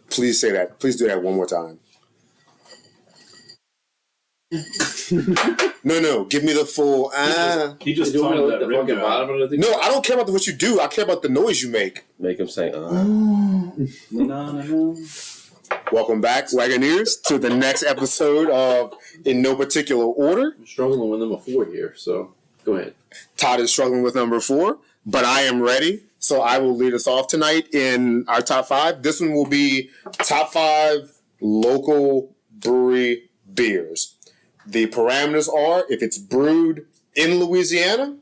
Please say that. Please do that one more time. No. Give me the full. He just told me the fucking bottom of the. No, I don't care about what you do. I care about the noise you make. Make him say, No. Welcome back, Wagoneers, to the next episode of In No Particular Order. I'm struggling with number 4 here, so go ahead. Todd is struggling with number 4, but I am ready. So I will lead us off tonight in our top 5. This one will be top 5 local brewery beers. The parameters are, if it's brewed in Louisiana,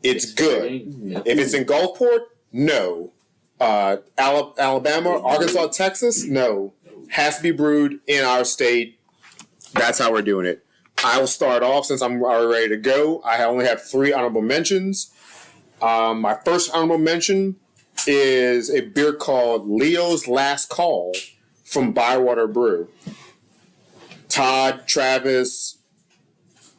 it's good. Yep. If it's in Gulfport, no. Alabama, Arkansas, Texas, no. Has to be brewed in our state. That's how we're doing it. I will start off since I'm already ready to go. I only have 3 honorable mentions. My first honorable mention is a beer called Leo's Last Call from Bywater Brew. Todd, Travis,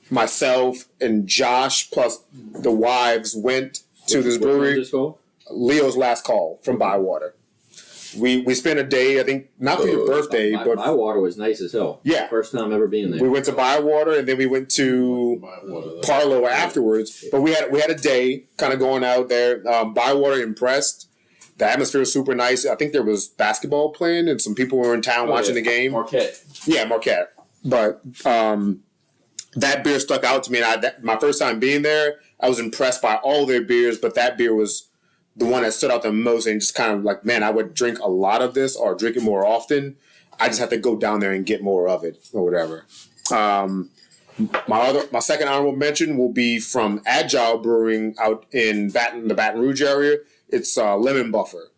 myself, and Josh, plus the wives, went to this brewery. Leo's Last Call from Bywater. We spent a day, I think, not for your birthday, but Bywater was nice as hell. Yeah. First time ever being there. We went to Bywater, and then we went to Parlow afterwards. But we had a day kind of going out there. Bywater impressed. The atmosphere was super nice. I think there was basketball playing, and some people were in town watching the game. Marquette. Yeah, Marquette. But that beer stuck out to me. And my first time being there, I was impressed by all their beers, but that beer was the one that stood out the most, and just kind of like, man, I would drink a lot of this or drink it more often. I just have to go down there and get more of it or whatever. My second honorable mention will be from Agile Brewing out in the Baton Rouge area. It's Lemon Buffer.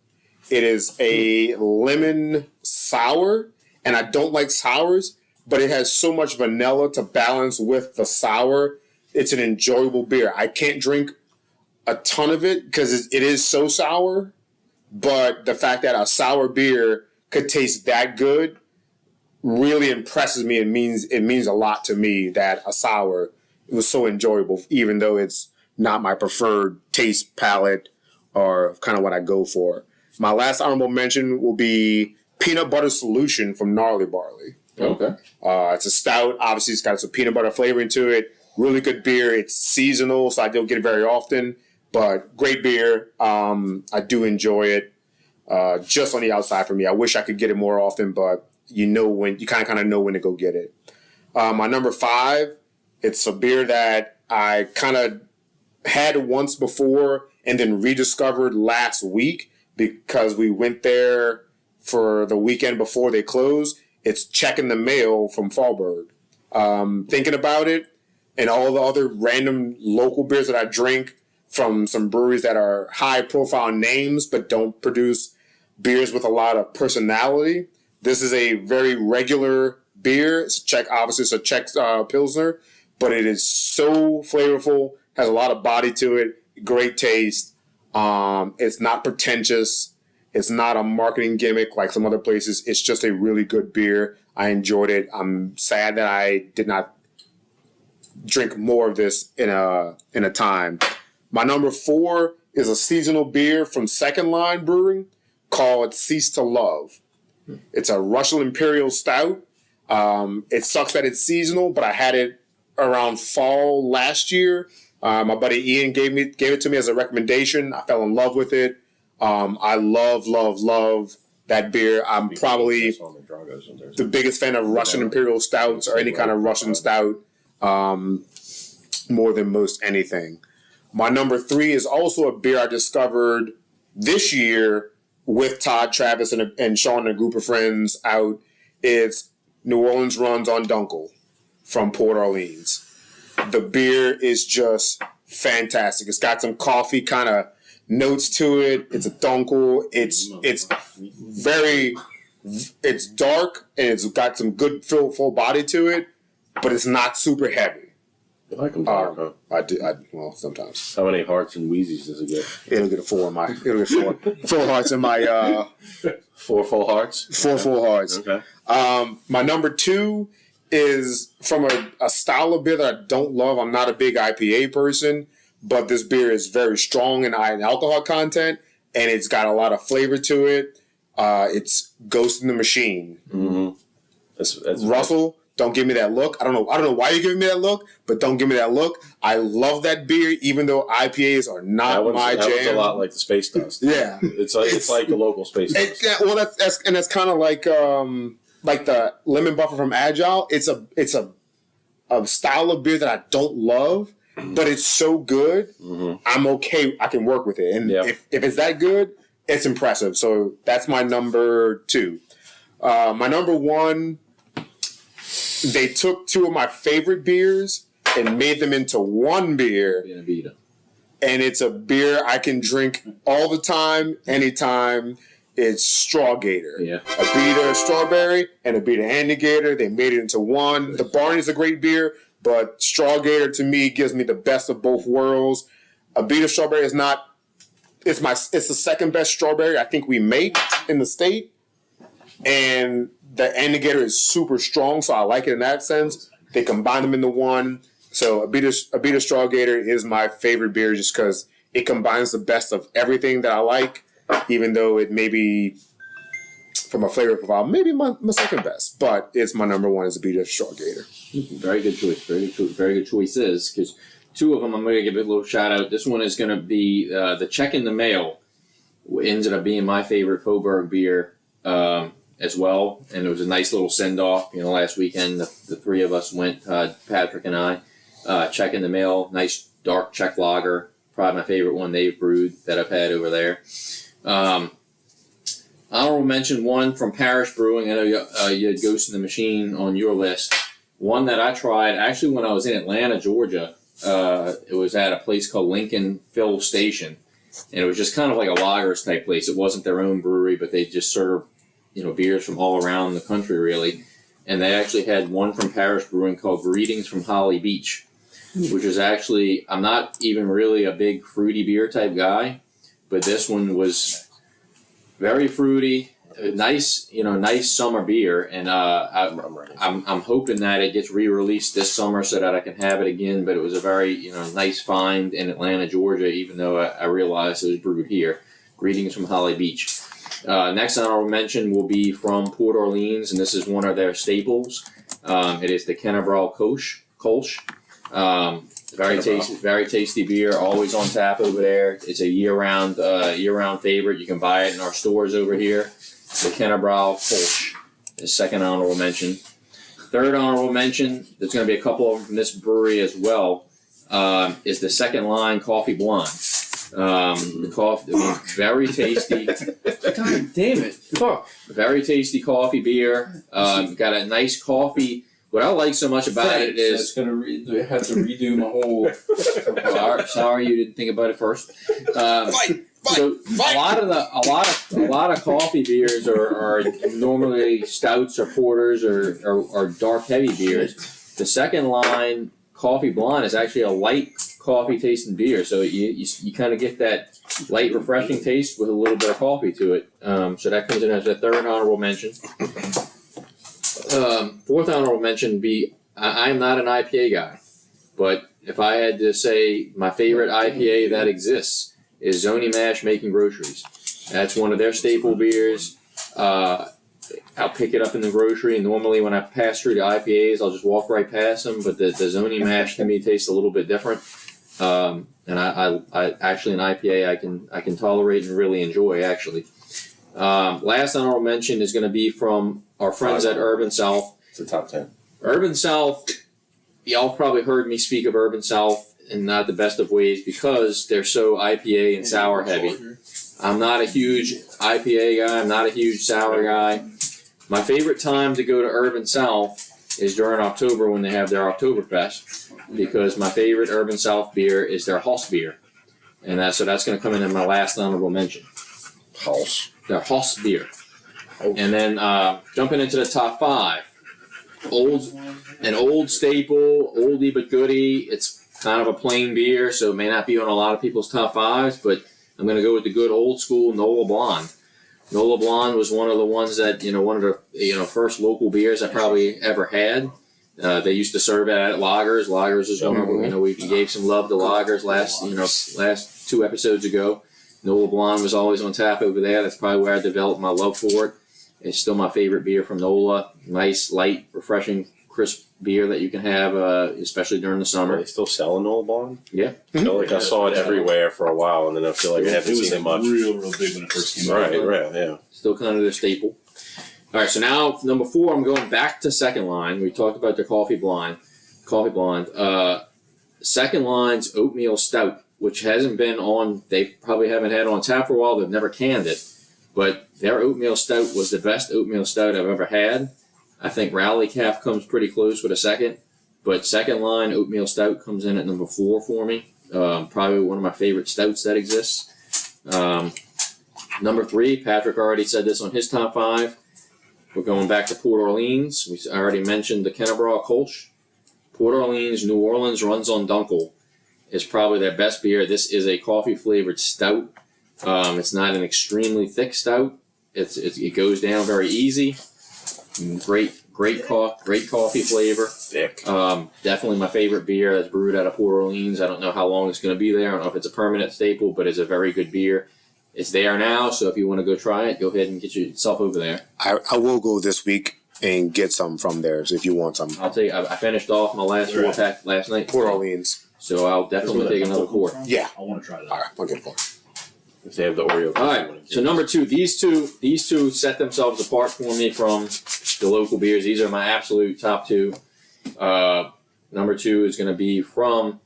It is a lemon sour, and I don't like sours, but it has so much vanilla to balance with the sour. It's an enjoyable beer. I can't drink a ton of it because it is so sour, but the fact that a sour beer could taste that good really impresses me. It means a lot to me that a sour was so enjoyable, even though it's not my preferred taste palette or kind of what I go for. My last honorable mention will be Peanut Butter Solution from Gnarly Barley. Okay. It's a stout. Obviously, it's got some peanut butter flavoring to it. Really good beer. It's seasonal, so I don't get it very often. But great beer. I do enjoy it. Just on the outside for me. I wish I could get it more often, but you kind of know when to go get it. My number 5, it's a beer that I kind of had once before and then rediscovered last week because we went there for the weekend before they closed. It's Checking the Mail from Fallberg. Thinking about it and all the other random local beers that I drink from some breweries that are high-profile names but don't produce beers with a lot of personality. This is a very regular beer. It's a Czech Pilsner, but it is so flavorful, has a lot of body to it, great taste. It's not pretentious. It's not a marketing gimmick like some other places. It's just a really good beer. I enjoyed it. I'm sad that I did not drink more of this in a time. My number 4 is a seasonal beer from Second Line Brewing called Cease to Love. It's a Russian Imperial Stout. It sucks that it's seasonal, but I had it around fall last year. My buddy Ian gave it to me as a recommendation. I fell in love with it. I love that beer. I'm probably the biggest fan of Russian Imperial Stouts or any kind of Russian Stout more than most anything. My number 3 is also a beer I discovered this year with Todd, Travis, and Sean and a group of friends out. It's New Orleans Runs on Dunkel from Port Orleans. The beer is just fantastic. It's got some coffee kind of notes to it. It's a Dunkel. It's dark and it's got some good full body to it, but it's not super heavy. You like them dark, huh? I do. Well, sometimes. How many hearts and wheezies does it get? It'll get a 4 in my. It'll get 4 hearts in my. 4 full hearts. 4 full hearts. Okay. My number 2 is from a style of beer that I don't love. I'm not a big IPA person, but this beer is very strong in alcohol content, and it's got a lot of flavor to it. It's Ghost in the Machine. Mm-hmm. That's Russell, don't give me that look. I don't know why you're giving me that look, but don't give me that look. I love that beer, even though IPAs are not my jam. That was a lot like the Space Dust. Yeah, it's like the local Space Dust. Well, that's kind of like the lemon buffer from Agile. It's a style of beer that I don't love, but it's so good. Mm-hmm. I'm okay. I can work with it, and if it's that good, it's impressive. So that's my number 2. My number 1. They took 2 of my favorite beers and made them into one beer. And it's a beer I can drink all the time, anytime. It's Strawgator. Yeah. A Beta Strawberry and a Beta Andigator. They made it into one. The Barney is a great beer, but Strawgator to me gives me the best of both worlds. A Beta Strawberry is not. It's the second best strawberry I think we make in the state. And the Andigator is super strong, so I like it in that sense. They combine them into one. So a Beta Strawgator is my favorite beer just because it combines the best of everything that I like, even though it may be, from a flavor profile, maybe my second best. But it's my number 1 is a Beta Strawgator. Very good choice. Very good choices, because 2 of them I'm going to give it a little shout out. This one is going to be the Check in the Mail. Ended up being my favorite Faubourg beer. As well, and it was a nice little send-off. Last weekend the 3 of us went, Patrick and I, Check in the Mail, nice dark Czech lager, probably my favorite one they've brewed that I've had over there. Honorable mention 1 from Parish Brewing. I know you had Ghost in the Machine on your list. One that I tried, actually when I was in Atlanta, Georgia, it was at a place called Lincoln Fill Station, and it was just kind of like a lagers type place. It wasn't their own brewery, but they just served beers from all around the country, really. And they actually had one from Parish Brewing called Greetings from Holly Beach, which is actually, I'm not even really a big fruity beer type guy, but this one was very fruity, nice summer beer. And I'm hoping that it gets re-released this summer so that I can have it again. But it was a very nice find in Atlanta, Georgia, even though I realized it was brewed here. Greetings from Holly Beach. Next honorable mention will be from Port Orleans, and this is one of their staples. It is the Kennebrau Kolsch. Very tasty beer, always on tap over there. It's a year-round favorite. You can buy it in our stores over here. The Kennebrau Kolsch is second honorable mention. Third honorable mention, there's going to be a couple of them from this brewery as well, is the Second Line Coffee Blonde. The coffee, very tasty. God damn it! Fuck. Very tasty coffee beer. Got a nice coffee. What I like so much about it is it's gonna have to redo my whole. sorry, you didn't think about it first. So a lot of coffee beers are normally stouts or porters or dark heavy beers. The Second Line Coffee Blonde is actually a light coffee tasting beer, so you kind of get that light, refreshing taste with a little bit of coffee to it. So that comes in as a third honorable mention. Fourth honorable mention would be I'm not an IPA guy, but if I had to say my favorite IPA that exists is Zony Mash Making Groceries. That's one of their staple beers. I'll pick it up in the grocery, and normally when I pass through the IPAs, I'll just walk right past them, but the Zony Mash to me tastes a little bit different. And I actually an IPA I can tolerate and really enjoy, actually. Last honorable mention is going to be from our friends at Urban South. It's a top 10. Urban South, y'all probably heard me speak of Urban South in not the best of ways because they're so IPA and sour heavy. I'm not a huge IPA guy. I'm not a huge sour guy. My favorite time to go to Urban South is during October when they have their Oktoberfest, because my favorite Urban South beer is their Haus beer. And that's going to come in my last honorable mention. Haus. Their Haus beer. And then jumping into the top 5. An old staple, oldie but goodie. It's kind of a plain beer, so it may not be on a lot of people's top 5s, but I'm going to go with the good old school Nola Blonde. Nola Blonde was one of the ones that, one of the first local beers I probably ever had. They used to serve it at Lagers. Lagers is one of them. We gave some love to Lagers last 2 episodes ago. Nola Blonde was always on tap over there. That's probably where I developed my love for it. It's still my favorite beer from Nola. Nice, light, refreshing, crisp beer that you can have, especially during the Are summer. they still selling Nola Blonde? Yeah. I feel like I saw it everywhere for a while, and then I feel like I haven't seen it much. real big when it first came out. Right, yeah. Still kind of their staple. All right, so now number 4, I'm going back to second line. We talked about the coffee blonde. Second line's oatmeal stout, which hasn't been on. They probably haven't had it on tap for a while. They've never canned it, but their oatmeal stout was the best oatmeal stout I've ever had. I think Rally Cap comes pretty close with a second, but second line oatmeal stout comes in at number 4 for me. Probably one of my favorite stouts that exists. Number 3, Patrick already said this on his top 5. We're going back to Port Orleans. I already mentioned the Kennebra Kolsch. Port Orleans, New Orleans runs on Dunkel. Is probably their best beer. This is a coffee-flavored stout. It's not an extremely thick stout. It goes down very easy. Great coffee flavor. Thick. Definitely my favorite beer that's brewed out of Port Orleans. I don't know how long it's going to be there. I don't know if it's a permanent staple, but it's a very good beer. It's there now, so if you want to go try it, go ahead and get yourself over there. I will go this week and get some from theirs if you want some. I'll tell you, I finished off my last 4-pack last night. Port Orleans. So I'll definitely take another quart. Yeah. I want to try that. All right, I'll get one. If they have the Oreo. All right. So number 2, these two set themselves apart for me from the local beers. These are my absolute top 2. Number 2 is going to be from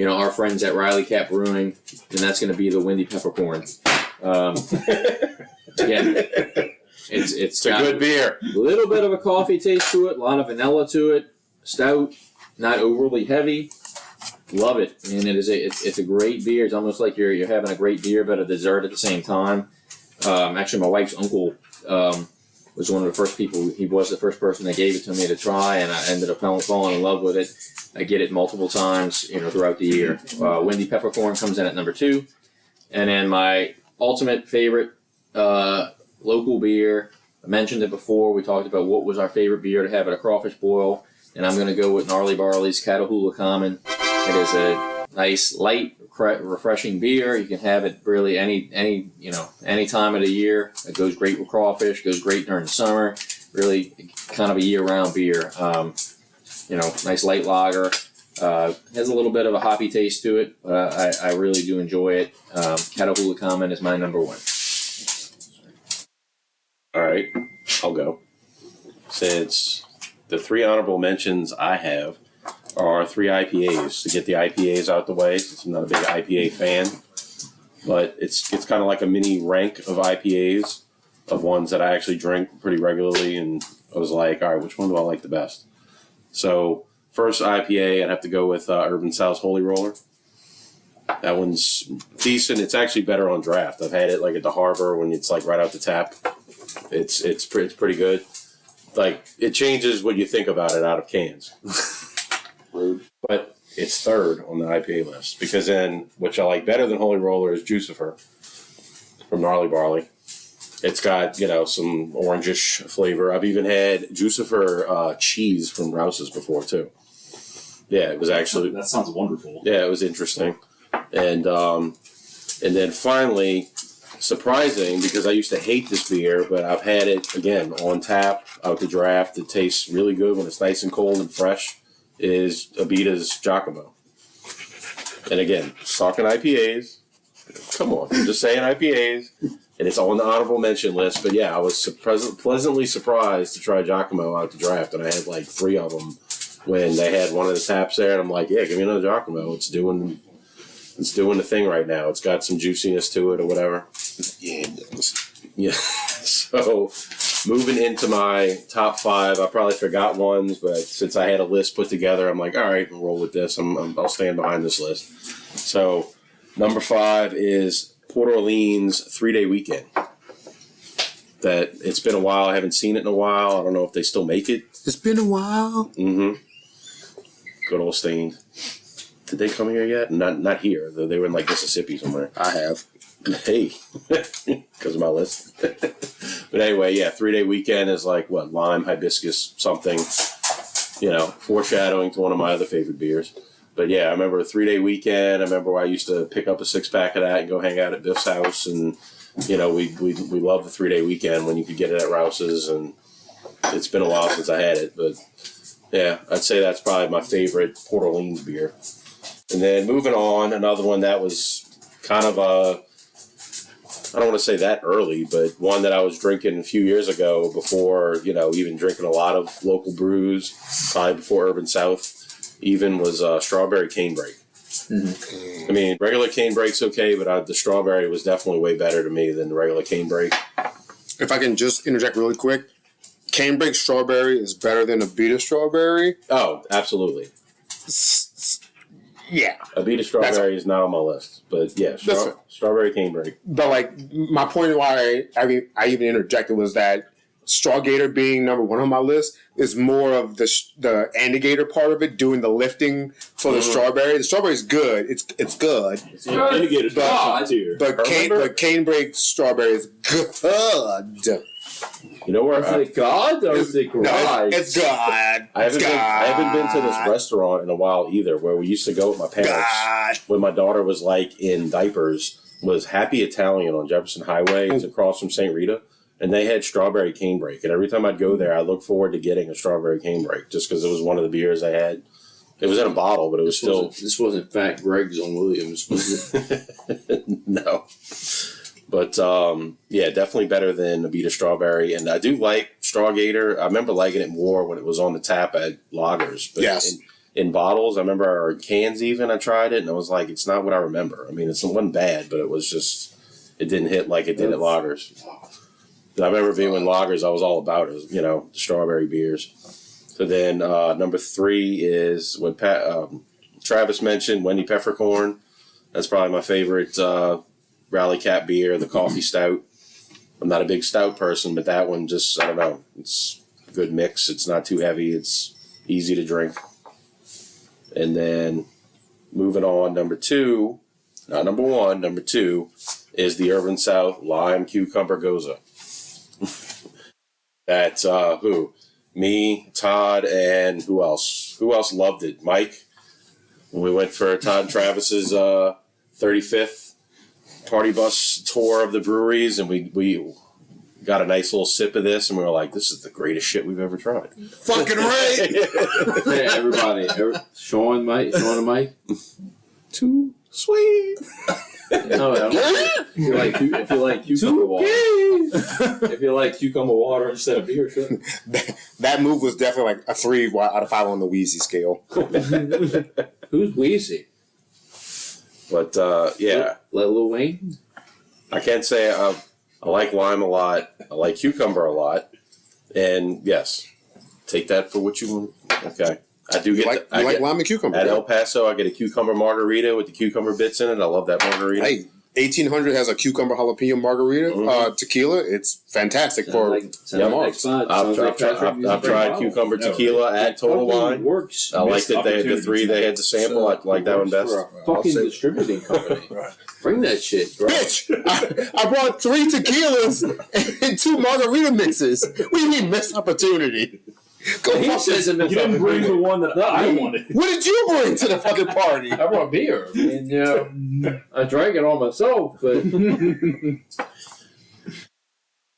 our friends at Riley Cap Brewing, and that's going to be the Windy Peppercorn. Again, it's a got good beer. A little bit of a coffee taste to it, a lot of vanilla to it. Stout, not overly heavy. Love it, and it's a great beer. It's almost like you're having a great beer but a dessert at the same time. Actually, my wife's uncle was one of the first people. He was the first person that gave it to me to try, and I ended up falling in love with it. I get it multiple times, throughout the year. Windy Peppercorn comes in at number 2, and then my ultimate favorite local beer. I mentioned it before. We talked about what was our favorite beer to have at a crawfish boil, and I'm going to go with Gnarly Barley's Catahoula Common. It is a nice, light, refreshing beer. You can have it really any time of the year. It goes great with crawfish. Goes great during the summer. Really, kind of a year-round beer. Nice light lager. Has a little bit of a hoppy taste to it, but I really do enjoy it. Catahoula Common is my number 1. All right, I'll go. Since the 3 honorable mentions I have are 3 IPAs, to get the IPAs out the way, since I'm not a big IPA fan. But it's kind of like a mini rank of IPAs, of ones that I actually drink pretty regularly, and I was like, all right, which one do I like the best? So first IPA, I'd have to go with Urban South's Holy Roller. That one's decent. It's actually better on draft. I've had it like at the harbor when it's like right out the tap. It's pretty good. Like, it changes what you think about it out of cans. Rude. But it's third on the IPA list, because then which I like better than Holy Roller is Juicifer from Gnarly Barley. It's got, some orangish flavor. I've even had Juicifer cheese from Rouse's before too. Yeah, it was actually That sounds wonderful. Yeah, it was interesting. And then finally, surprising, because I used to hate this beer, but I've had it again on tap out the draft. It tastes really good when it's nice and cold and fresh. Is Abita's Giacomo. And again, talking IPAs. Come on, I'm just saying IPAs. And it's on the honorable mention list. But yeah, I was pleasantly surprised to try Giacomo out the draft. And I had like 3 of them when they had one of the taps there. And I'm like, yeah, give me another Giacomo. It's doing the thing right now. It's got some juiciness to it or whatever. Yeah. Yeah. So moving into my top 5, I probably forgot ones, but since I had a list put together, I'm like, all right, I'll roll with this. I'll stand behind this list. So number 5 is Port Orleans 3-Day Weekend. That it's been a while. I haven't seen it in a while. I don't know if they still make it. It's been a while. Mm-hmm. Good old Stain. Did they come here yet? Not here. They were in like Mississippi somewhere. I have. Hey, because of my list. But anyway, yeah, 3-Day Weekend is like lime, hibiscus, something. Foreshadowing to one of my other favorite beers. But yeah, I remember a 3-day weekend. I remember I used to pick up a 6-pack of that and go hang out at Biff's house. And, we loved the 3-day weekend when you could get it at Rouse's. And it's been a while since I had it. But yeah, I'd say that's probably my favorite Port Orleans beer. And then moving on, another one that was kind of I don't want to say that early, but one that I was drinking a few years ago before, even drinking a lot of local brews, probably before Urban South even, was strawberry canebrake. Mm-hmm. I mean, regular canebrake's okay, but the strawberry was definitely way better to me than the regular canebrake. If I can just interject really quick, canebrake strawberry is better than Abita strawberry. Oh, absolutely. Yeah. Abita strawberry is not on my list, but yeah, strawberry canebrake. But my point why I even interjected was that Strawgator being number one on my list is more of the indicator part of it, doing the lifting for the strawberry. The strawberry is good. It's good. It's indicator's top tier. But canebrake strawberry is good. You know where? Is it God or is it God? It's God. I haven't been to this restaurant in a while either, where we used to go with my parents when my daughter was in diapers. Was Happy Italian on Jefferson Highway. It's across from St. Rita. And they had strawberry canebrake. And every time I'd go there, I look forward to getting a strawberry canebrake just because it was one of the beers I had. It was in a bottle, but it was This wasn't Fat Greg's on Williams, was it? No. But, definitely better than Abita strawberry. And I do like Strawgator. I remember liking it more when it was on the tap at lagers. But yes. In bottles, I remember, or cans even, I tried it, and I was like, it's not what I remember. I mean, it wasn't bad, but it was just, it didn't hit like it did at lagers. I remember being in lagers, I was all about it, strawberry beers. So then number 3 is what Travis mentioned, Wendy Peppercorn. That's probably my favorite Rally Cap beer, the coffee stout. I'm not a big stout person, but that one just, I don't know, it's a good mix. It's not too heavy. It's easy to drink. And then moving on, number 2, not number 1, number 2 is the Urban South Lime Cucumber Goza. That's who? Me, Todd, and who else? Who else loved it? Mike. We went for Todd and Travis's 35th party bus tour of the breweries, and we got a nice little sip of this, and we were like, this is the greatest shit we've ever tried. Fucking right! Hey, everybody. Sean and Mike. Too sweet. No, if you like cucumber water, if you like cucumber water instead of beer, sure. That move was definitely like a 3 out of 5 on the Wheezy scale. Who's Wheezy? But Lil Wayne. I can't say I like lime a lot. I like cucumber a lot, and yes, take that for what you want. Okay. I do get like lime and cucumber. At El Paso, I get a cucumber margarita with the cucumber bits in it. I love that margarita. Hey, 1800 has a cucumber jalapeno margarita tequila. It's fantastic for I've tried cucumber tequila at Total Wine. Works. I liked it. They had the 3 they had to sample. I like that one best. Fucking distributing company. Right. Bring that shit, bro. Bitch, I brought 3 tequilas and 2 margarita mixes. What do you mean missed opportunity? He says you didn't bring the one that I wanted. What did you bring to the fucking party? I brought beer. And I drank it all myself, but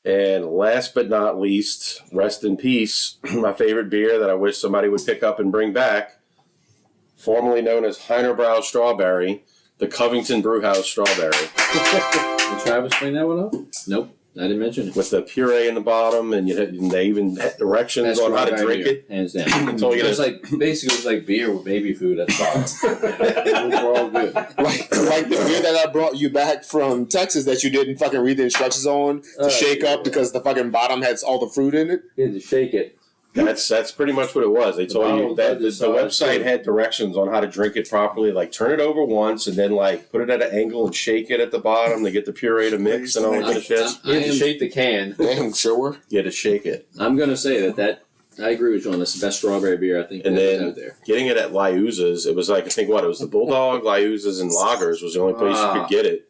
And last but not least, rest in peace, my favorite beer that I wish somebody would pick up and bring back, formerly known as Heinerbrow Strawberry, the Covington Brewhouse Strawberry. Did Travis bring that one up? Nope. I didn't mention it. With the puree in the bottom, and they even had directions on how to drink it. Hands down. So it was like beer with baby food at the bottom. We're all good. Like the beer that I brought you back from Texas that you didn't fucking read the instructions on to shake up because the fucking bottom has all the fruit in it. You had to shake it. That's pretty much what it was. They told you that the website had directions on how to drink it properly. Like turn it over once and then put it at an angle and shake it at the bottom to get the puree to mix and all that kind of shit. You had to shake the can. Damn, sure. You had to shake it. I'm gonna say that I agree with John. That's the best strawberry beer I think. And then out there. Getting it at Liuzza's, it was it was the Bulldog, Liuzza's, and Lagers was the only place you could get it.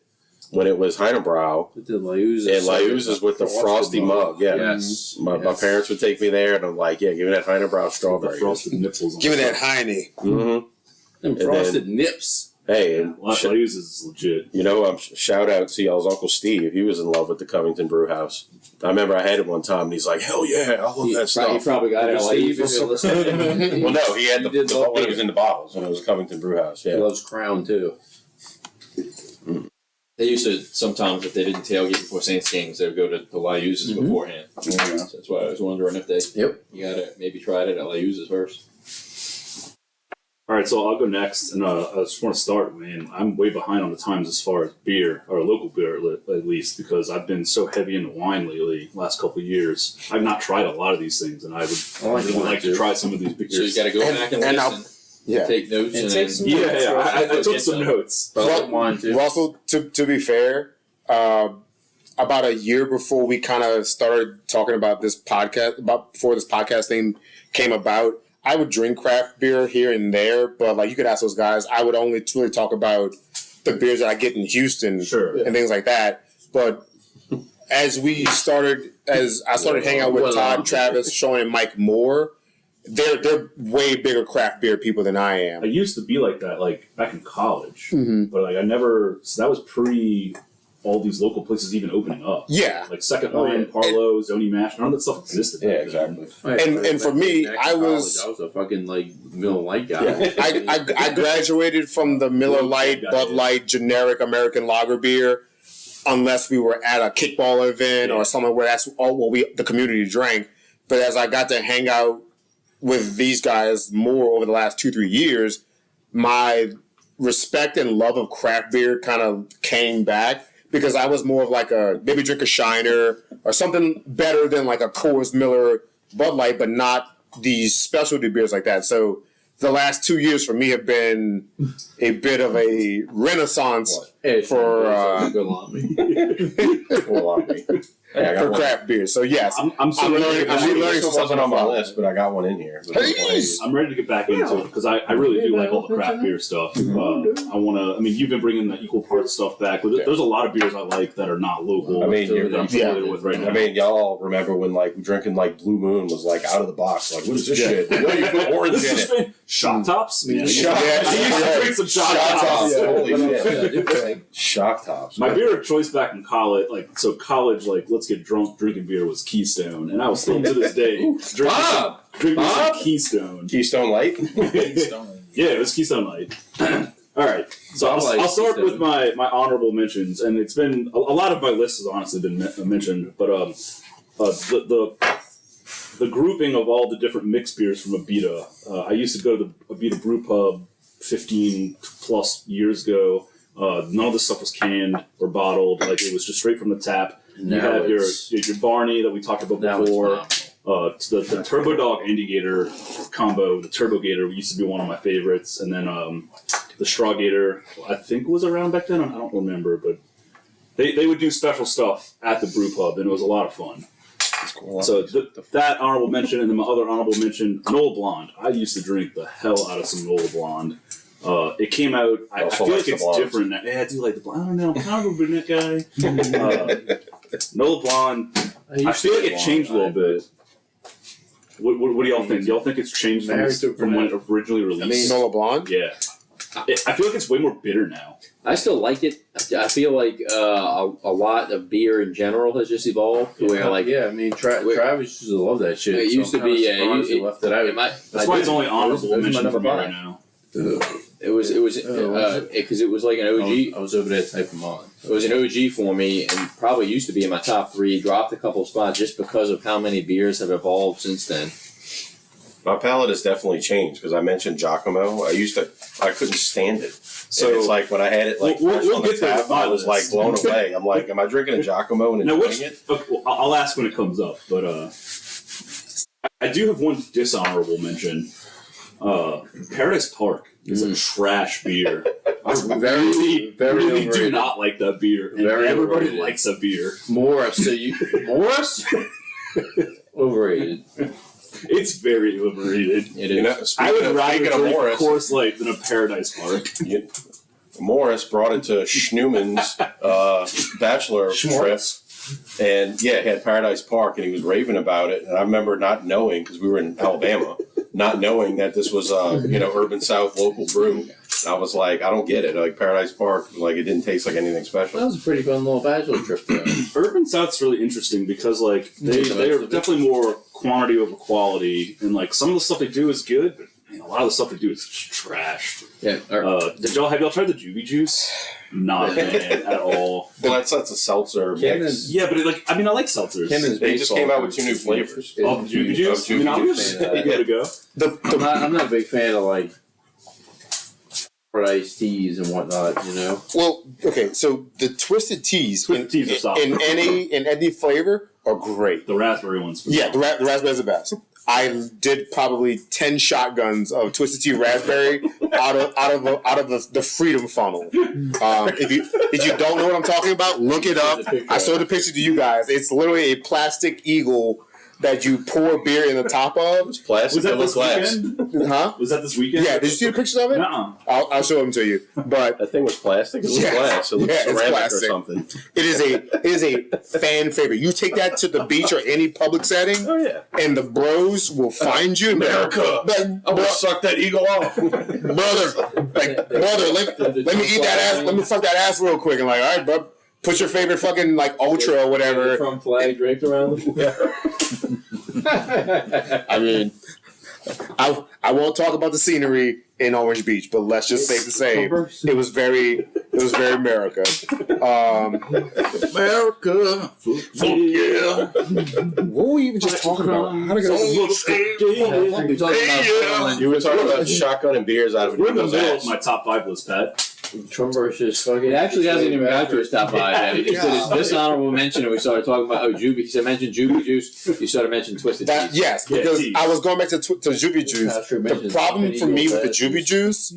When it was Heinerbrow, and Liuzza's with the frosty mug. Yeah, yes. My parents would take me there, and I'm like, yeah, give me that Heinerbrow strawberry. Frosted nipples. Give me that Heine. Mm-hmm. Them frosted nips. Hey, and Layu's is legit. you know, shout out to y'all's Uncle Steve. He was in love with the Covington Brew House. I remember I had it one time, and he's like, "Hell yeah, I love that stuff." He probably got it. Steve well, no, he had the when it was in the bottles when it was Covington Brew House. He Yeah, loves Crown too. They used to sometimes, if they didn't tailgate before Saints games, they would go to Layu's beforehand. So that's why I was wondering if they. Yep. You gotta maybe try it at Layu's first. All right, so I'll go next, and I just want to start, man. I'm way behind on the times as far as beer, or local beer at least, because I've been so heavy into wine lately, last couple of years. I've not tried a lot of these things, and I would really like to try some of these beers. So you got to go back and listen, take notes, and take some I took some notes. Wine too. Also, to be fair, about a year before we kind of started talking about this podcast, before this podcast thing came about, I would drink craft beer here and there, but like you could ask those guys, I would only truly talk about the beers that I get in Houston and things like that. But as I started hanging out with Todd, Travis, Sean, and Mike Moore, they're way bigger craft beer people than I am. I used to be like that, like back in college, but like I never. So that was pre all these local places even opening up. Yeah, like Second Line, Parlo, Zoni Mash, none of that stuff existed. yeah, exactly. And for me, I was a fucking Miller Lite guy. I graduated from the Miller Lite, Bud Light, generic American lager beer, unless we were at a kickball event or somewhere where that's all what the community drank. But as I got to hang out with these guys more over the last 2-3 years, my respect and love of craft beer kind of came back. Because I was more of like maybe drink a Shiner or something better than like a Coors Miller Bud Light, but not these specialty beers like that. So the last 2 years for me have been a bit of a renaissance for craft beer. So yes, I'm learning something on my list, but I got one in here. I'm ready to get back into it because I really do like all the craft beer stuff. I want to. I mean, you've been bringing the equal parts stuff back, but there's a lot of beers I like that are not local. I mean, that I'm familiar with right now. I mean, y'all remember when like drinking like Blue Moon was like out of the box? Like, what is this shit? No, you put orange in it. Shock tops. I used to drink some shock tops. Holy shit! Shock tops. My beer of choice back in college, college, let's get drunk drinking beer was Keystone, and I was still to this day drinking some Keystone. Keystone Light? Yeah, it was Keystone Light. All right, so I'll start with my honorable mentions, and it's been a lot of my list has honestly been mentioned, but the grouping of all the different mixed beers from Abita. I used to go to the Abita Brew Pub 15 plus years ago. None of this stuff was canned or bottled; like it was just straight from the tap. You have your Barney that we talked about before. The Turbo Dog Andy Gator combo, the Turbo Gator used to be one of my favorites, and then the Straw Gator I think was around back then. I don't remember, but they would do special stuff at the brew pub, and it was a lot of fun. Cool. So that honorable mention, and then my other honorable mention, Nola Blonde. I used to drink the hell out of some Nola Blonde. It came out. I feel like it's different now. Yeah, I do like the blonde. I don't know. I'm kind of a brunette guy. Nola Blonde. I feel like it changed a little bit. What do y'all think? Do y'all think it's changed from when it originally released? Nola Blonde? Yeah. I feel like it's way more bitter now. I still like it. I feel like a lot of beer in general has just evolved. Where Travis used to love that shit. It used to be. He left it out. That's why it's only honorable mention for me right now. It was because it was like an OG. I was over that type of month. It was an OG for me, and probably used to be in my top 3. Dropped a couple spots just because of how many beers have evolved since then. My palate has definitely changed because I mentioned Giacomo. I couldn't stand it. So and it's like when I had it fresh on the tap, I was like blown away. I'm like, am I drinking a Giacomo and enjoying it? Okay, well, I'll ask when it comes up, but I do have one dishonorable mention. Paradise Park is a trash beer. I really do not like that beer, and everybody likes that beer. Morris, Morris? Overrated. It's very overrated. It is. I would rather drink a Coors Light than a Paradise Park. Morris brought it to Schneumann's bachelor trip. And he had Paradise Park, and he was raving about it. And I remember not knowing because we were in Alabama, not knowing that this was Urban South local brew. And I was like, I don't get it. Like Paradise Park, like it didn't taste like anything special. That was a pretty fun little bachelor trip though. Urban South's really interesting because like they are definitely more quantity over quality, and like some of the stuff they do is good, but man, a lot of the stuff they do is trash. Yeah. Have y'all tried the Juvie juice? Not a fan at all. Well, that's a seltzer mix. Yeah, but I like seltzers. They just came out with 2 new flavors. Oh, Juvie juice? Juvie juice? There to go. I'm not a big fan of like iced teas and whatnot, you know. Well, okay, so the twisted teas are solid. in any flavor are great. The raspberry ones. Yeah, the raspberry's the best. I did probably 10 shotguns of twisted tea raspberry out of the Freedom Funnel. If you don't know what I'm talking about, look it up. I showed the picture to you guys. It's literally a plastic eagle that you pour beer in the top of. It's plastic. Was that this glass. weekend? Huh? Was that this weekend? Yeah. Did you see the pictures of it? Nuh-uh. I'll show them to you. But That thing was plastic. It was Yeah. glass. It was Yeah, it's ceramic or plastic. something. it is a fan favorite. You take that to the beach or any public setting, Oh yeah. and the bros will find you. America. Like, I'm gonna suck that eagle off. brother, let me eat that ass. Let me fuck that ass real quick. And like, all right, bro, put your favorite fucking like ultra or whatever. From flag draped around them. I mean, I won't talk about the scenery in Orange Beach, but let's just say the same. It was very America. America. Yeah. What were we even just talking about? How did I You're talking about You were talking about shotgun and beers out of We're in the people's middle of ass. my top 5 list, Pat. Trump versus fucking. It actually hasn't even got to his top 5 yet. He just did his Yeah. dishonorable mention, and we started talking about Juvie. Because I mentioned Juvie juice, you started mentioning twisted that? teas. Yes, Yeah, because tea. I was going back to Juvie juice. Pastor The mentioned problem for me with the medieval Juvie juice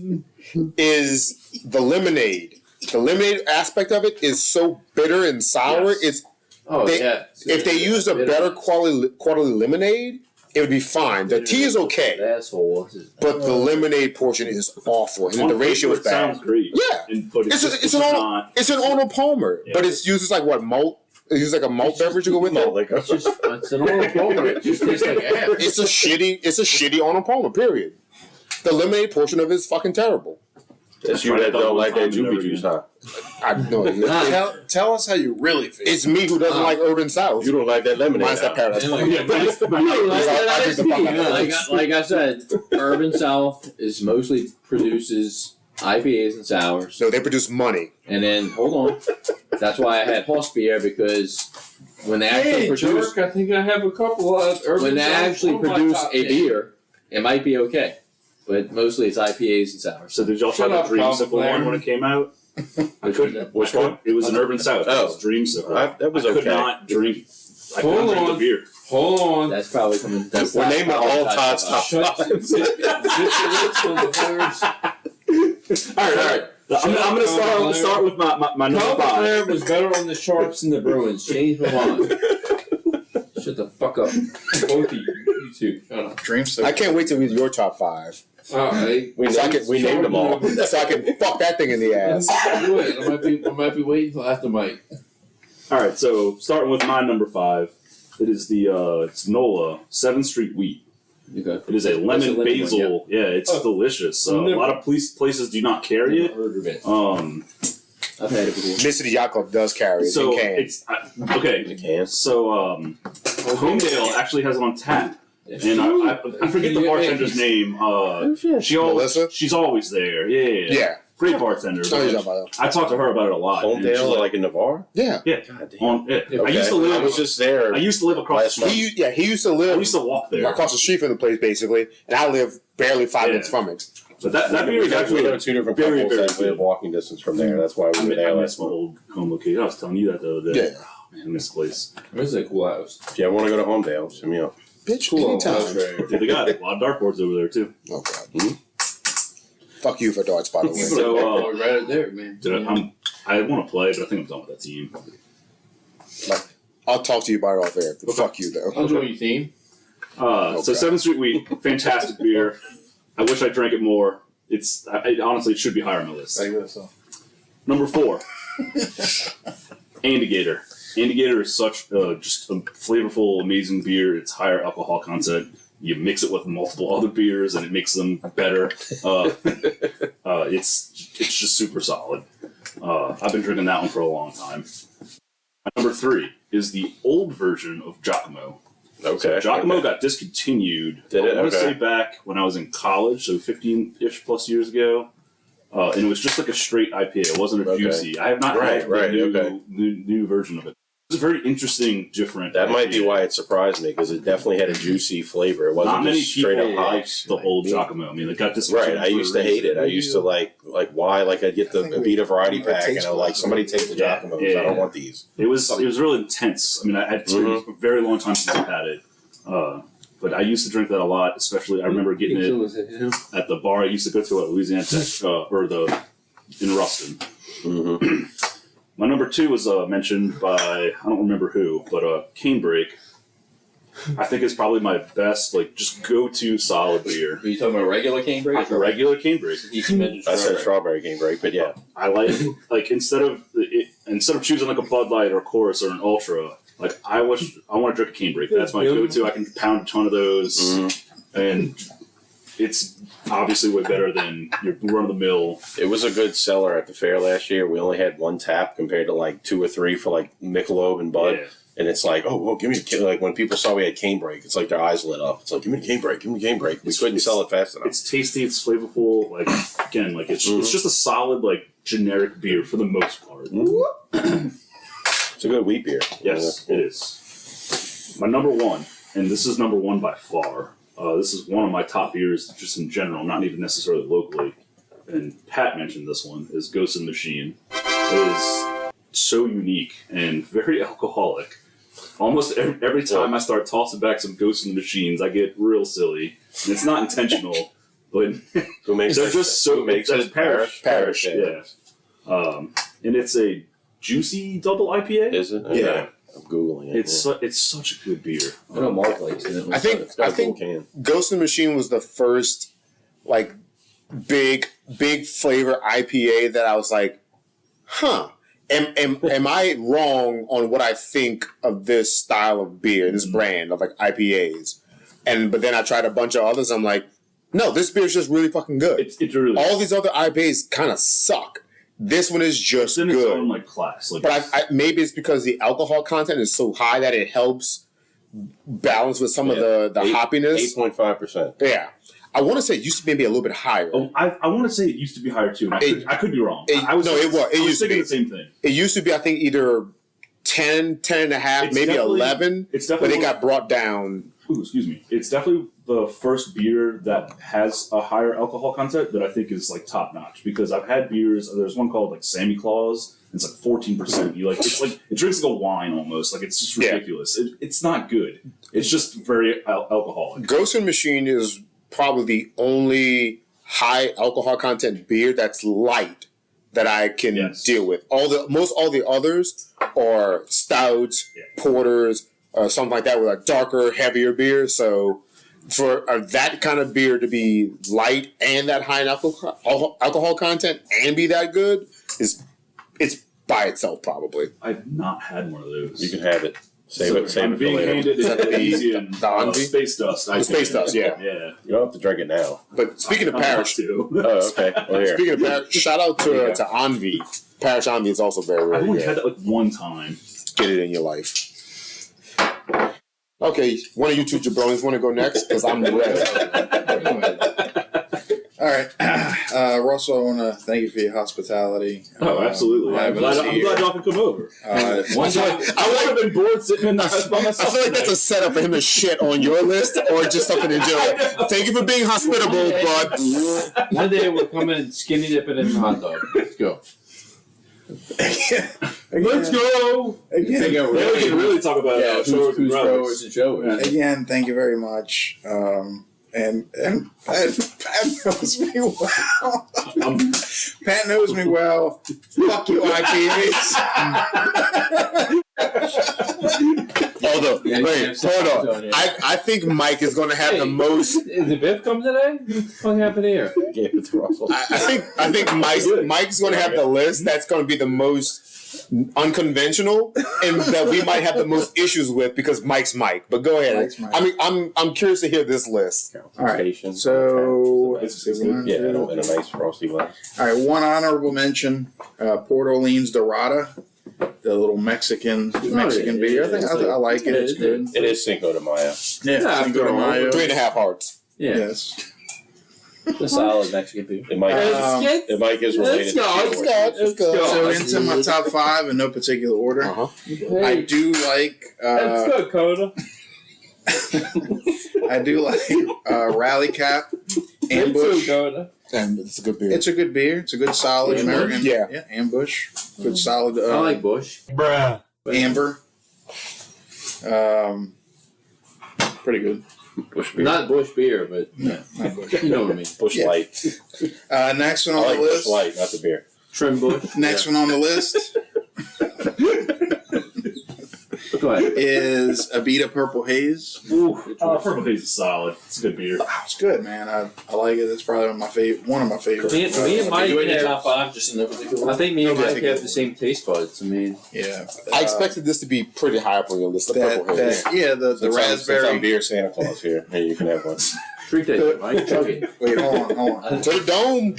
is the lemonade. The lemonade aspect of it is so bitter and sour. Yes. It's Oh They- yeah. if they used a better quality lemonade, it would be fine. The tea is okay, Asshole. but the lemonade portion is awful, and the ratio is It sounds bad. great. Yeah. But It's just an not. It's an Arnold Palmer, Yeah. but it's used as like what malt? It uses like a malt beverage to go with it. Like, It's just it's an old Palmer. It just tastes like ass. It's a shitty Arnold Palmer. Period. The lemonade portion of it is fucking terrible. it's you that don't like that Juvie juice, huh? I know. Tell us how you really feel. It's me who doesn't like Urban South. You don't like that lemonade. Mine's that huh? Paradise And Palmer. Yeah, but it's, but Like, I drink the fuck out of it. like I said, Urban South is mostly produces IPAs and sours. No, they produce money. And then, hold on. That's why I had Hoss beer, because when they actually produce I think I have a couple of when they actually produce a beer, it might be okay. But mostly it's IPAs and sours. So did y'all try Shut the up, Dreamsicle Colin. one when it came out? I couldn't. Which one? It was an Urban South. It Oh. was Dreamsicle. That was I could okay. not drink. I Hold couldn't drink on. the beer. Hold on. That's probably coming. That's We're not naming probably all not Todd's top top five. five. Zip your lips on the flavors. All right. I'm gonna start with my number 5. Calvin was better on the Sharks than the Bruins. Change my mind. Shut the fuck up. Both of you. You two. Shut up. Dreams. I can't wait to read your top 5. Alright. We named them all. So I can fuck that thing in the ass. Do it. I might be waiting till after Mike. All right. So starting with my number 5, it is the it's Nola 7th Street Wheat. Okay. It is a lemon lemon basil. one, Yeah, it's delicious. A Never- lot of places do not carry it. Heard of it. I've had it before. Mr. Yacht Club does carry it So in cans. it's okay. The cans. So Homedale actually has it on tap, and I forget the bartender's name. Melissa? She's always there. Yeah. Yeah. Great bartender. Oh, you're talking about I talked to her about it a lot. and she's Homedale, like in Navarre? Yeah. yeah. God damn. On, yeah. Okay. I used to live. I was just there. I used to live across the last street. He used to I live used to walk there. across the street from the place, basically, and I live barely 5 Yeah. minutes from it. But that beer is we actually know 2 different very, couples very that live good. walking distance from there. That's why we were I there miss last my month. old home location. I was telling you that the other day. Yeah. Oh, man, I miss the place. Where's that cool house? If you want to go to Homedale, send me up. Bitch, Cool anytime. house right here. Yeah, they got a lot of dartboards over there too. Oh, God. Fuck you for darts, by the way. So, right there, man. I want to play, but I think I'm done with that team. I'll talk to you about it off air. But fuck you, though. I'll join your team. So 7th Street Wheat, fantastic beer. I wish I drank it more. Honestly, it should be higher on my list. Number 4, Andigator. Andigator is such just a flavorful, amazing beer. It's higher alcohol content. you mix it with multiple other beers and it makes them better. It's just super solid. I've been drinking that one for a long time. Number 3 is the old version of Giacomo. Okay. So Giacomo got discontinued. Did it? I want to Okay. say back when I was in college, so 15-ish plus years ago. And it was just like a straight IPA. It wasn't a juicy. I have not had the new version of it. It was a very interesting, different. That might be IPA. why it surprised me, because it definitely had a juicy flavor. It wasn't Not many just straight people up liked hops. the old Giacomo. I mean, it got discontinued. Right, I used to hate it. I used to like why? Like I'd get the Abita variety pack, and I was like, somebody take the Giacomos. I don't want these. It was really intense. I mean, I had it a very long time since I've had it. But I used to drink that a lot, especially I remember getting it at the bar I used to go to at Louisiana Tech, in Ruston. Mm-hmm. My number 2 was mentioned by, I don't remember who, but Canebrake. I think it's probably my best, like, just go-to solid beer. Are you talking about regular Canebrake? Regular Canebrake. I I said strawberry Canebrake, but yeah. I like instead of choosing like a Bud Light or a Chorus or an Ultra, like I want to drink a Canebrake. That's my go-to. I can pound a ton of those, and it's obviously way better than your run-of-the-mill. It was a good seller at the fair last year. We only had 1 tap compared to like 2 or 3 for like Michelob and Bud. Yeah. And it's like, oh, well, give me like when people saw we had Canebrake, it's like their eyes lit up. It's like, give me Canebrake, give me Canebrake. We couldn't sell it fast enough. It's tasty. It's flavorful. Like again, like it's just a solid like generic beer for the most part. It's a good wheat beer. Yes, it is. My number 1, and this is number 1 by far. This is one of my top beers, just in general, not even necessarily locally. And Pat mentioned this one, is Ghost in the Machine. It is so unique and very alcoholic. Almost every time I start tossing back some Ghost in the Machines, I get real silly. And it's not intentional, but Who makes they're it? just so... Who makes that's it? Parish, yeah. And it's a juicy double IPA. Is it? Okay. Yeah. I'm Googling it. It's such a good beer. I know Mark likes it. I think It's got a cool can. Ghost in the Machine was the first like big flavor IPA that I was like, huh. Am I wrong on what I think of this style of beer, this brand of like IPAs? But then I tried a bunch of others. I'm like, no, this beer is just really fucking good. It's really All these other IPAs kind of suck. This one is just in its good. own like class. Like, But I maybe it's because the alcohol content is so high that it helps balance with some of the hoppiness. 8.5%. Yeah. I want to say it used to be maybe a little bit higher. I want to say it used to be higher too, and I could be wrong. It used to thinking be. the same thing. It used to be, I think, either 10 and a half, It's maybe definitely- 11. it's But definitely it got brought down. Ooh, excuse me. It's definitely the first beer that has a higher alcohol content that I think is like top notch, because I've had beers. There's one called like Sammy Claus. It's like 14%. It's like it drinks like a wine almost. Like it's just ridiculous. It's not good. It's just very alcoholic. Ghost in the Machine is probably the only high alcohol content beer that's light that I can deal with. All the others are stouts, porters, something like that with a darker, heavier beer. So for that kind of beer to be light and that high in alcohol content and be that good it's by itself probably. I've not had one of those. You can have it. Save it I'm for being later. handed easy and space dust. The space dust, yeah. You don't have to drink it now. But speaking of Parish, Oh, okay. Well, here. speaking of Parish, shout out to Envy. Parish Envy is also very, I've very only good. had that like one time. Get it in your life. Okay, one of you two jabronis want to go next? Because I'm ready. All right, Russell, I want to thank you for your hospitality. Oh, absolutely. I'm glad y'all can come over. One time, I would have been bored sitting in the house by I myself. feel like that's a setup for him to shit on your list or just something in general. Thank you for being hospitable, but one day we're coming skinny dipping in a hot dog. Let's go. Let's go. Again, Yeah, we can really talk about showers and growers growers. and showers. again, thank you very much. And Pat knows me well. Pat knows me well. Fuck you, IPAs. hold on. I think Mike is going to have the most. Is the Biff come today? What the fuck happened here? Gave it to Russell. I think Mike's going to have the list that's going to be the most unconventional and that we might have the most issues with because Mike's Mike. But go ahead. Mike's Mike. I mean, I'm curious to hear this list. All right. So yeah, in a nice frosty glass. all right, one honorable mention: Port Orleans Dorada, the little Mexican beer. I like it. It's good. It is Cinco de Mayo. Yeah, Cinco de Mayo. 3.5 hearts. Yeah. Yes. A solid Mexican beer. It might is related. It's good. So into my top 5 in no particular order. I do like. That's good, Coda. I do like Rally Cap, Ambush. And it's a good beer. It's a good beer. It's a good solid American. Yeah. Ambush. Good solid. I like Bush. Amber. Pretty good. Bush beer. Not Bush beer, but No, not Bush. you know what I mean. Bush Yeah. Light. Next one I on like the Bush list. Light, not the beer. Trim Bush. Next one on the list Go ahead. is Abita Purple Haze. Purple Haze is solid. It's a good beer. It's good, man. I like it. It's probably one of my favorites. Me and Mike You in the have- top 5 just in no particular I think me and No Mike particular. have the same taste buds. I mean, Yeah. I expected this to be pretty high up on your list. The Purple Haze. the Since I'm raspberry. beer Santa Claus here. Hey, you can have one. treat that, Mike. Chug it. Wait, hold on. To the dome.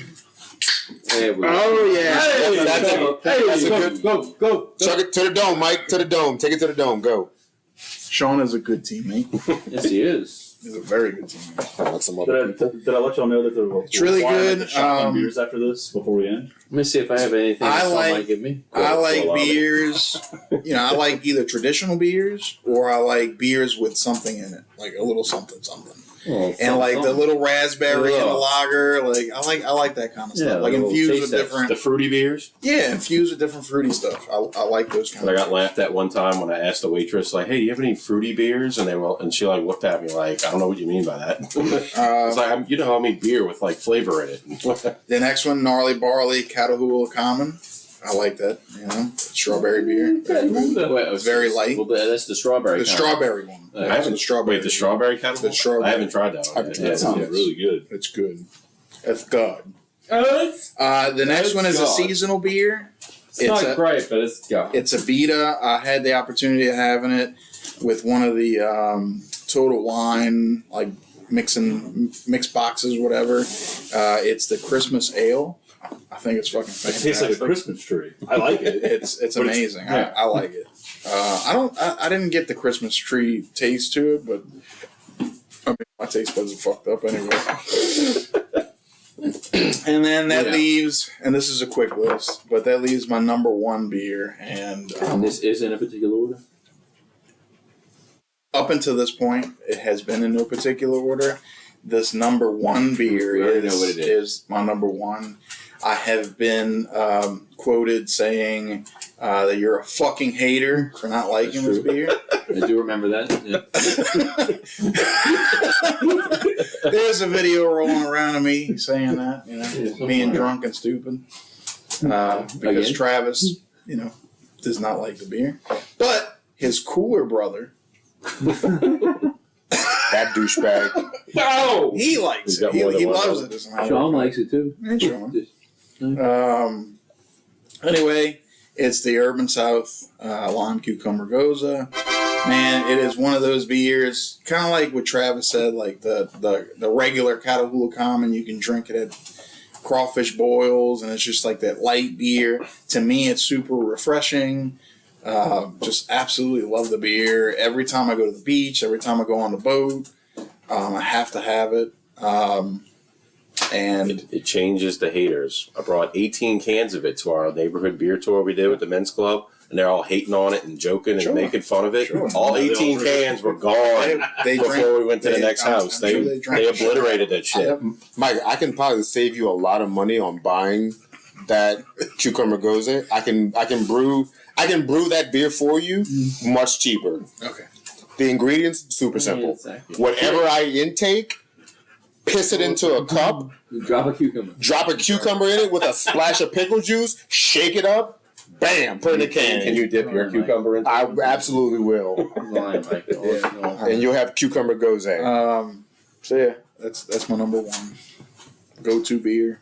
There we go. Oh yeah. Hey, That's a go, good- go. Chug it to the dome, Mike. To the dome. Take it to the dome. Go. Sean is a good teammate. Yes, he is. He's a very good teammate. I like some other people. Did I let y'all know that there were It's really good. shotgun beers after this before we end? Let me see if I have anything I that like- might give me. I like Allow me. beers. I like either traditional beers or I like beers with something in it, like a little something. And like the little raspberry in the lager, like I like that kind of stuff. Yeah, Like little infused taste with test. different, The fruity beers. infused with different fruity stuff. I like those kind And I of. got laughed at one time when I asked the waitress, like, "Hey, do you have any fruity beers?" And she like looked at me like, "I don't know what you mean by that." It's like, you know, I mean beer with like flavor in it. The next one, Gnarly Barley Catahoula Common. I like that. Strawberry beer. It's very light. Well, that's the strawberry. The kind. strawberry one. I haven't the strawberry. Wait, the strawberry kind of. The strawberry. I haven't tried that one. I've- yet. That sounds Yes. really good. It's good. It's good. It's The next one is a God. seasonal beer. not a, great, but it's God. It's a Vita. I had the opportunity of having it with one of the Total Wine, like mixed boxes, whatever. It's the Christmas Ale. I think it's fucking It fantastic. tastes like a Christmas tree. I like it. It's But amazing. yeah. I like it. I didn't get the Christmas tree taste to it, but I mean, my taste buds are fucked up anyway. And then that leaves, and this is a quick list, but that leaves my number 1 beer. And And this is in a particular order. up until this point, it has been in no particular order. This number 1 beer We already know what it is my number 1. I have been quoted saying that you're a fucking hater for not liking this beer. I do remember that. Yeah. There's a video rolling around of me saying that, being drunk and stupid. Because Again? Travis, does not like the beer. But his cooler brother, That douchebag. No! he likes He's it. got more than He one loves brother. it. As a matter of Sean fact. likes it too. Yeah, Sean. Just- Anyway, it's the Urban South Lime Cucumber Goza. Man, it is one of those beers, kind of like what Travis said, like the regular Catahoula Common. You can drink it at crawfish boils, and it's just like that light beer. To me, it's super refreshing. Just absolutely love the beer. Every time I go to the beach, every time I go on the boat, I have to have it. And It changes the haters. I brought 18 cans of it to our neighborhood beer tour we did with the men's club, and they're all hating on it and joking and making fun of it. Sure. All Yeah, they 18 all drink it. cans were gone they before drink. we went to the next I'm house. sure They drank the shit obliterated out that shit. of it. Mike, I can probably save you a lot of money on buying that cucumber goza. I can brew that beer for you much cheaper. Okay. The ingredients super simple. Exactly. Whatever I intake, piss it into a cup, Drop a cucumber. drop a cucumber in it with a splash of pickle juice, shake it up, bam, put it in a can. Can you dip your cucumber in? I absolutely will. Lying, Mike. Yeah. And you'll have cucumber goza. So yeah, that's my number 1 go-to beer.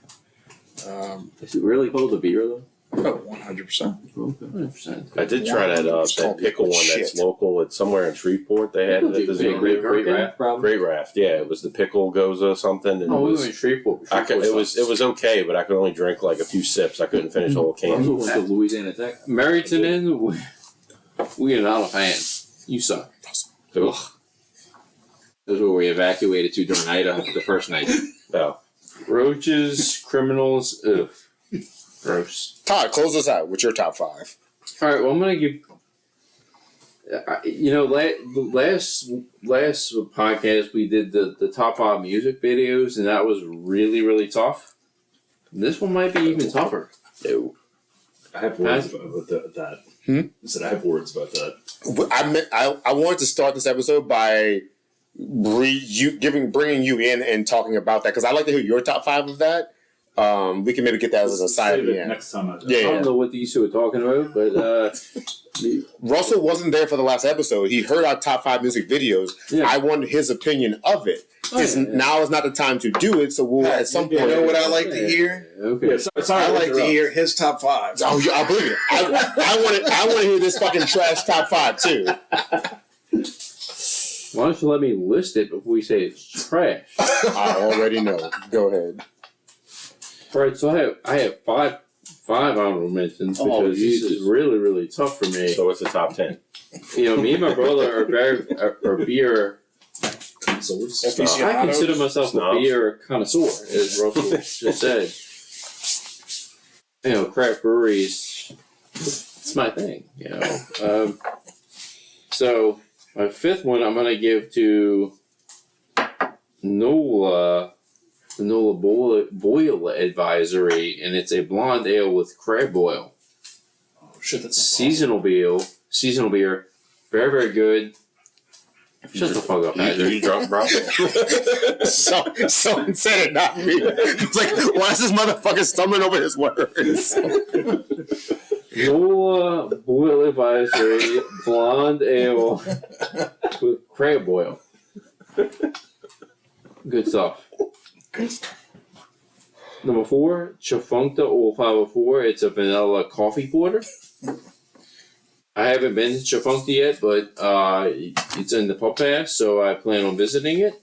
Is it really called a beer though? Oh, 100%. 100%. I did try that that pickle one that's Shit. local. It's somewhere in Shreveport. They had it at the Great Great Raft, probably. Great Raft. Yeah, it was the pickle goza something. And Oh, it we was, were in Shreveport. it was okay, but I could only drink like a few sips. I couldn't finish the whole can. Russell went to Louisiana Tech. Merrington Inn, we are not a fan. You suck. Ugh. This is where we evacuated to during Ida the first night. No. Roaches, criminals, ugh. Gross. Todd, close us out with your top 5. All right, well, I'm going to give. Last podcast we did the top 5 music videos, and that was really, really tough. This one might be even tougher. No. I have words about that. I said I have words about that. I wanted to start this episode by bringing you in and talking about that because I'd like to hear your top 5 of that. We can maybe get that as a side Save at it the end. next time. I don't know what these two are talking about, but Russell wasn't there for the last episode. He heard our top 5 music videos. Yeah. I wanted his opinion of it. Now is not the time to do it, so we'll at some point. You know what I like to hear? okay. Yeah, sorry I like to interrupt. hear his top 5. Oh, yeah, I believe it. I want to hear this fucking trash top 5 too. Why don't you let me list it before we say it's trash? I already know. Go ahead. All right, so I have five honorable mentions because Oh, this Jesus. is really, really tough for me. So what's the top 10? Me and my brother are beer. Connoisseurs. I consider myself a Snobs. beer connoisseur, as Russell just said. Craft breweries, it's my thing, So, my 5th one I'm going to give to Nola, the Nola Boil Advisory, and it's a blonde ale with crab oil. Oh shit, that's Seasonal beer, very, very good. Shut the fuck up, Are Patrick. you drunk, bro? Someone said it, not me. It's like, why is this motherfucker stumbling over his words? Nola Boil Advisory blonde ale with crab oil. Good stuff. Number 4, Chafunkta Old 504. It's a vanilla coffee porter. I haven't been to Chafunkta yet, but it's in the pub pass, so I plan on visiting it.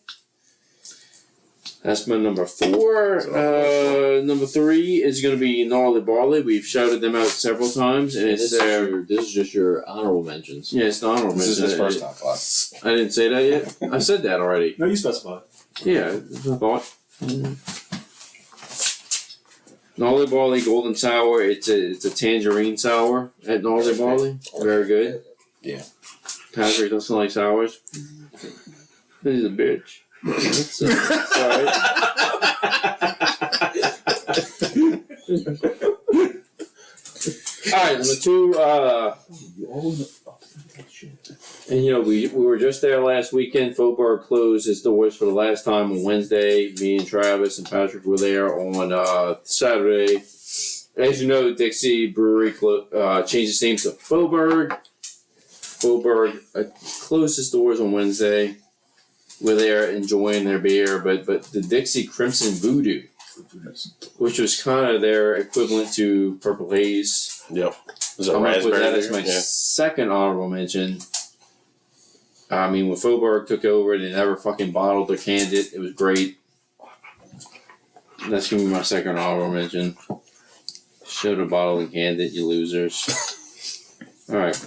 That's my number 4. Number 3 is going to be Gnarly Barley. We've shouted them out several times, and it's their. This is just your honorable mentions. Yeah, it's the honorable This is mention. his first top 5. I didn't say that yet. I said that already. No, you specify. Yeah, that's what I thought. Gnarly Barley Golden Sour. It's a tangerine sour at Gnarly Barley. Very good. Yeah. Patrick doesn't like sours. He's a bitch. Sorry. All right, number 2. And we were just there last weekend. Faubourg closed its doors for the last time on Wednesday. Me and Travis and Patrick were there on Saturday. As you know, Dixie Brewery changed its name to Faubourg. Faubourg closed its doors on Wednesday. We're there enjoying their beer, but the Dixie Crimson Voodoo, which was kind of their equivalent to Purple Haze. Yep. Was it I'm going to put raspberry? that as my second honorable mention. I mean, when Faubourg took over, they never fucking bottled or canned it. It was great. That's going to be my second honorable mention. Should have bottled and canned it, you losers. Alright,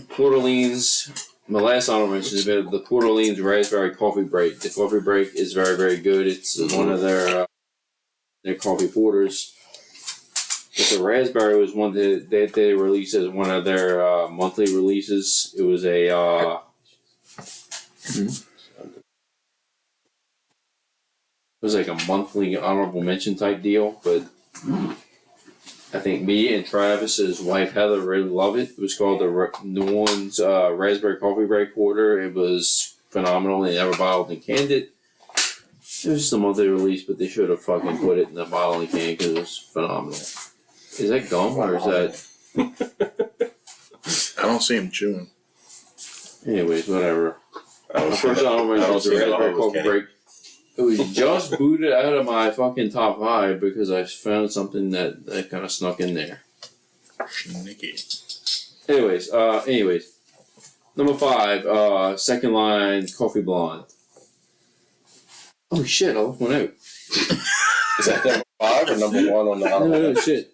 Port Orleans. My last honorable mention has been the Port Orleans Raspberry Coffee Break. The coffee break is very, very good. It's one of their coffee porters. But the raspberry was one that they released as one of their monthly releases. It was it was like a monthly honorable mention type deal, but I think me and Travis's wife Heather really love it. It was called the New Orleans Raspberry Coffee Break Porter. It was phenomenal. They never bottled and canned it. It was just a monthly release, but they should have fucking put it in the bottle and can because it was phenomenal. Is that gum or is that? I don't see him chewing. Anyways, whatever. I My don't first see honorable mention I was the don't see Raspberry that. Coffee Break. It was just booted out of my fucking top 5 because I found something that kind of snuck in there. Sneaky. Anyways, number 5, second line, Coffee Blonde. Oh shit! I left one out. Is that number 5 or number 1 on the No, honorable? shit.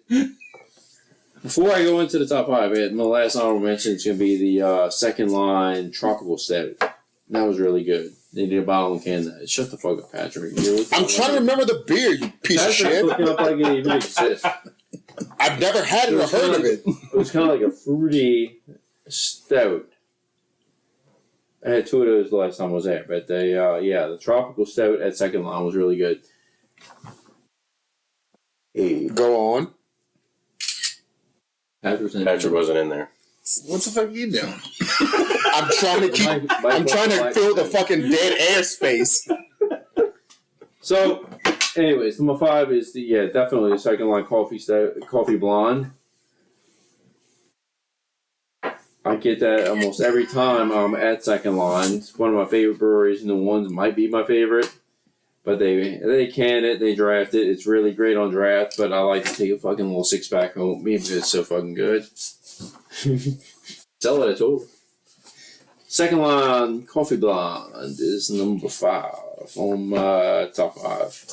Before I go into the top 5, my last honorable mention is going to be the second line Tropical Stout. That was really good. They did a bottle and can that. Shut the fuck up, Patrick. I'm trying to remember the beer, you piece of shit. looking up like it even exists. I've never had it or heard of it. It was kind of like a fruity stout. I had 2 of those the last time I was there, but the Tropical Stout at second line was really good. Go on. Patrick wasn't in there. What the fuck are you doing? I'm trying to keep. I'm trying to fill the fucking dead air space. So, anyways, number 5 is definitely the second line coffee blonde. I get that almost every time I'm at second line. It's one of my favorite breweries, and the ones might be my favorite. But they can it, they draft it. It's really great on draft, but I like to take a fucking little 6-pack home because it's so fucking good. Sell it at all. Second line, Coffee Blonde is number 5 on my top 5.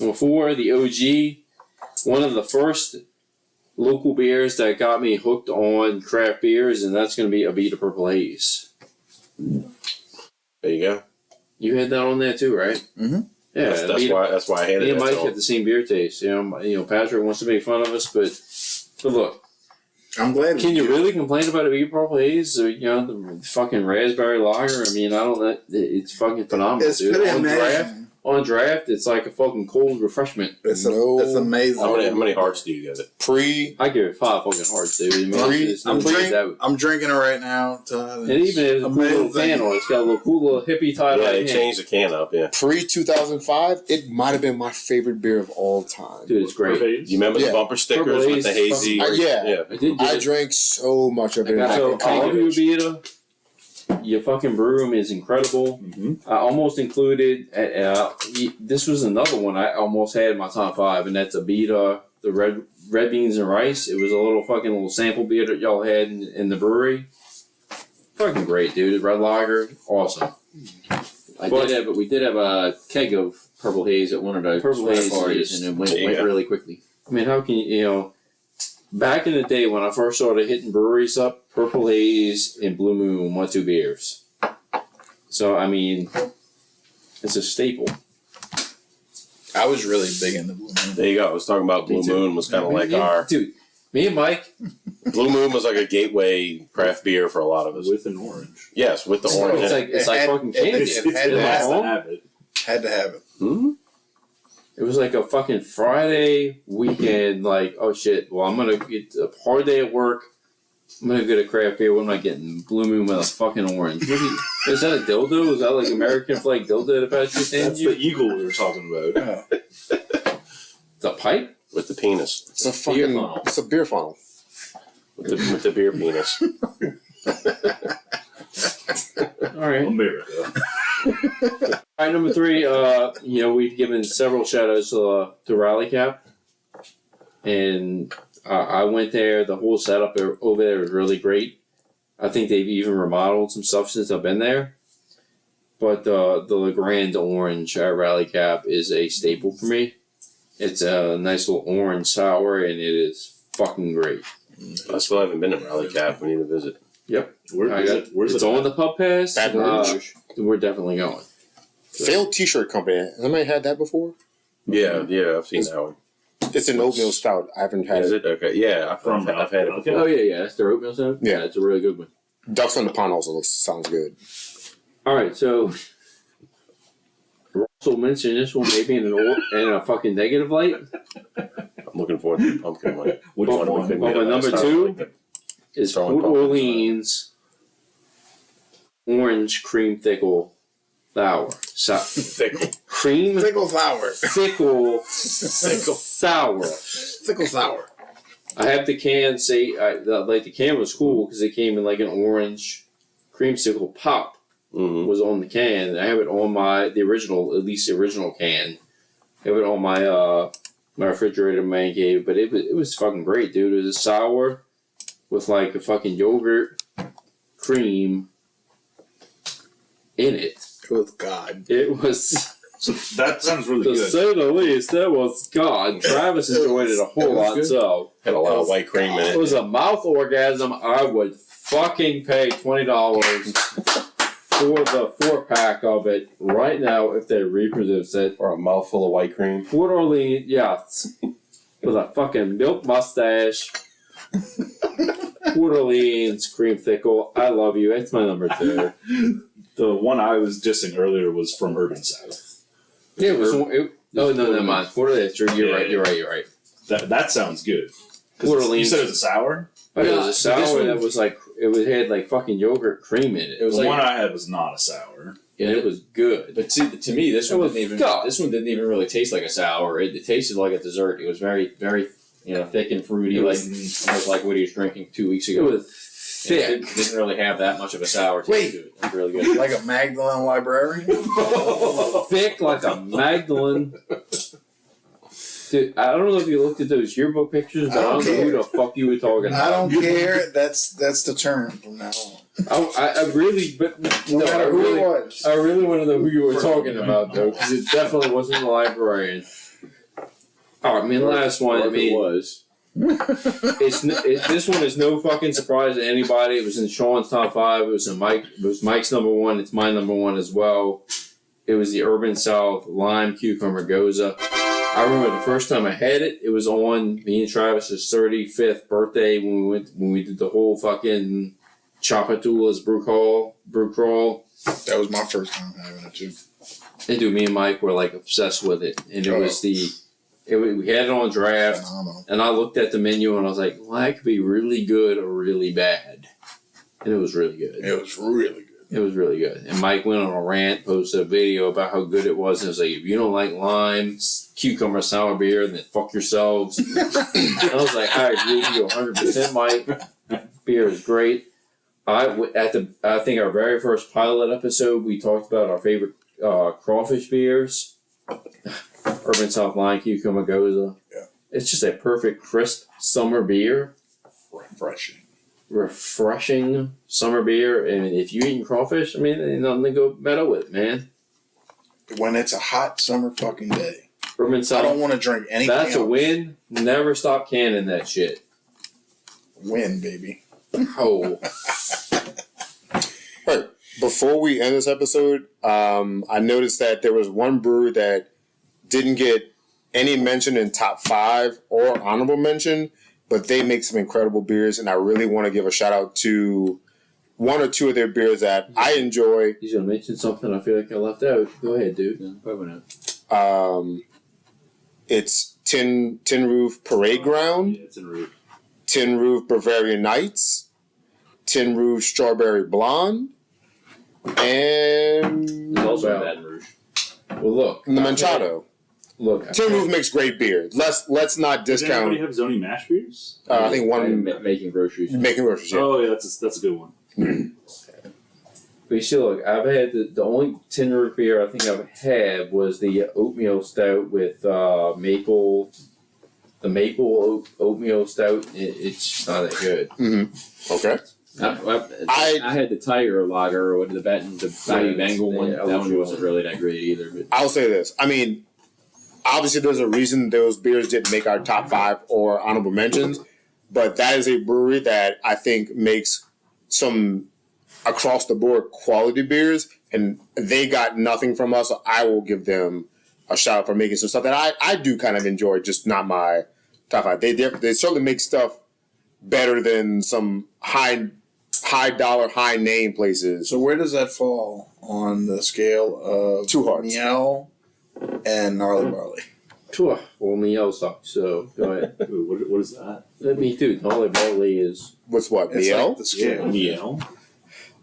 Number 4, the OG. One of the first local beers that got me hooked on craft beers, and that's going to be Abita Purple Haze. There you go. You had that on there too, right? Mm-hmm. Yeah, That's why I hated me it. and Mike have the same beer taste. Patrick wants to make fun of us, but look, I'm glad. can you really complain about a Abita Purple Haze or the fucking raspberry lager? I mean, I don't. It's fucking phenomenal, It's dude. pretty On draft, amazing. on draft, it's like a fucking cold refreshment. It's No. amazing. How many hearts do you give it? I give it 5 fucking hearts, dude. I mean, I'm drinking it right now, Todd. And even if it's a cool little can on it, it's got a little cool little hippie tie. Yeah, they changed the can up. Yeah, Pre 2005, it might have been my favorite beer of all time. Dude, it's great. you remember Yeah. the bumper stickers Purple with the Haze, hazy? yeah. I did I get it. drank so much of it. So, in all of you college. Abita, your fucking brew room is incredible. Mm-hmm. I almost included, this was another one I almost had in my top 5, and that's Abita, the red beans and rice. It was a little sample beer that y'all had in the brewery. Fucking great, dude. Red lager, awesome. We did have a keg of Purple Haze at one of the Purple Haze parties, is- and it went Yeah. really quickly. I mean, how can you, back in the day when I first started hitting breweries up, Purple Haze and Blue Moon were 2 beers. So, I mean, it's a staple. I was really big into Blue Moon. There you go. I was talking about Blue Me too. Moon was kind of like Dude, me and Mike, Blue Moon was like a gateway craft beer for a lot of us. With an orange. Yes, with the orange. it's in like, it. it's like It fucking had- candy. it had It to has have to home. have it. Had to have it. Hmm? It was like a fucking Friday weekend, like, oh shit, well, I'm gonna get a hard day at work. I'm gonna get a craft beer. What am I getting? Blue Moon with a fucking orange. Is that a dildo? Is that like American flag dildo that Patrick handed That's you? the eagle we were talking about. Oh. It's a pipe? With the penis. It's a Beer fucking. funnel. It's a beer funnel. With the beer penis. Alright. America. Alright, number 3, we've given several shout outs to Rally Cap. And I went there, the whole setup over there was really great. I think they've even remodeled some stuff since I've been there. But the LeGrand Orange at Rally Cap is a staple for me. It's a nice little orange sour, and it is fucking great. I still haven't been to Rally Cap. We need to visit. Where's It's it on at? the pub pass. Baton Rouge. We're definitely going. Failed T-shirt company. Has anybody had that before? Yeah, I've seen that one. It's an oatmeal stout. I haven't had Is it. it? Okay, yeah, I've had it Okay. before. Oh yeah, that's their oatmeal soda. Yeah. It's a really good one. Ducks on the Pond also sounds good. All right, so Russell mentioned this one maybe in a fucking negative light. I'm looking forward to the pumpkin one. Which But- one? couldn't but get it number last time. 2 is Throwing Port pumpkins Orleans orange cream thickle sour. Thick. Cream Thickle sour. thickle sour. Thickle sour. I have the can say the can was cool because it came in like an orange creamsicle pop. was on the can. I have it on the original can. I have it on my refrigerator man gave, but it was fucking great, dude. It was a sour with like a fucking yogurt cream in it. Good God. It was. So that sounds really To good. say the least, that was God. Travis enjoyed it a whole lot, so Had a lot of white cream in it it. was a mouth orgasm. I would fucking pay $20 for the 4-pack of it right now if they reproduce it. Or a mouthful of white cream. Port Orleans, yes, with a fucking milk mustache. Port Orleans cream thickle. I love you. It's my number 2. The one I was dissing earlier was from Urban South. Yeah, no, never mind. Port Orleans. You're right. That sounds good. 'Cause Port you Orleans. said it was a sour? But it was Yeah, a but this sour one- that was like it had like fucking yogurt cream in it. It was The like, one I had was not a sour. And it was good. but to me, this It one was didn't even. God. This one didn't even really taste like a sour. It tasted like a dessert. It was very, very, thick and fruity, It like was- almost like what he was drinking 2 weeks It ago. was And thick. It didn't really have that much of a sour taste Wait. to it. It was really good. Like a Magdalene librarian? Thick like a Magdalene. Dude, I don't know if you looked at those yearbook pictures, but I don't know who the fuck you were talking I about. don't care. That's the term from now on. I really, but No no, I matter who really, it was. I really want to know who you were talking about though, because it definitely wasn't the librarian. Oh, I mean, the last one. I Or if it mean, was. this one is no fucking surprise to anybody. It was in Sean's top 5. It was Mike's number 1. It's my number 1 as well. It was the Urban South Lime Cucumber Goza. I remember the first time I had it. It was on me and Travis's 35th birthday when we did the whole fucking Chapatula's brew crawl. That was my first time having it too. And dude, me and Mike were like obsessed with it, and Oh. we had it on draft. Phenomenal. And I looked at the menu and I was like, well, that could be really good or really bad. And it was really good. It was really good. It was really good. And Mike went on a rant, posted a video about how good it was. And it was like, if you don't like lime, cucumber, sour beer, then fuck yourselves. And I was like, I agree with you 100%, Mike. Beer is great. I think our very first pilot episode, we talked about our favorite crawfish beers. Urban South Lime Cucumber Goza. Yeah. It's just a perfect, crisp summer beer. Refreshing summer beer. And if you're eating crawfish, I mean, ain't nothing to go better with, man. When it's a hot summer fucking day. Urban I South, don't want to drink anything that's else. a win. Never stop canning that shit. Win, baby. Oh. Right. Before we end this episode, I noticed that there was one brewery that didn't get any mention in top 5 or honorable mention, but they make some incredible beers, and I really want to give a shout out to one or two of their beers that I enjoy. He's going to mention something I feel like I left out. Go ahead, dude. Yeah, probably not. It's Tin Roof Parade Ground, Yeah, it's in Roof. Tin Roof Bavarian Nights, Tin Roof Strawberry Blonde, and There's also Wow. Baton Rouge. Well, look. the Manchado. Look. Tin Roof makes great beer. Let's not Does anybody discount. have Zoni mash beers? I think one Making groceries. making groceries. Yeah. Oh, yeah, that's a good one. But you see, look, I've had the only tin roof beer I think I've had was the oatmeal stout with maple. The maple oatmeal stout. It's just not that good. Okay. I had the Tiger Lager or the Bayou Bengal one. Yeah, That one wasn't really that great either. But I'll say this. I mean, obviously, there's a reason those beers didn't make our top 5 or honorable mentions, but that is a brewery that I think makes some across the board quality beers, and they got nothing from us. So I will give them a shout out for making some stuff that I do kind of enjoy, just not my top 5. They certainly make stuff better than some high dollar, high name places. So where does that fall on the scale of Two Hearts. Miel and Gnarly Barley? Phew, well, Miel sucks, so go ahead. Ooh, what is that? Me too. Gnarly Barley is. What's what? It's Miel? like the scale. Miel.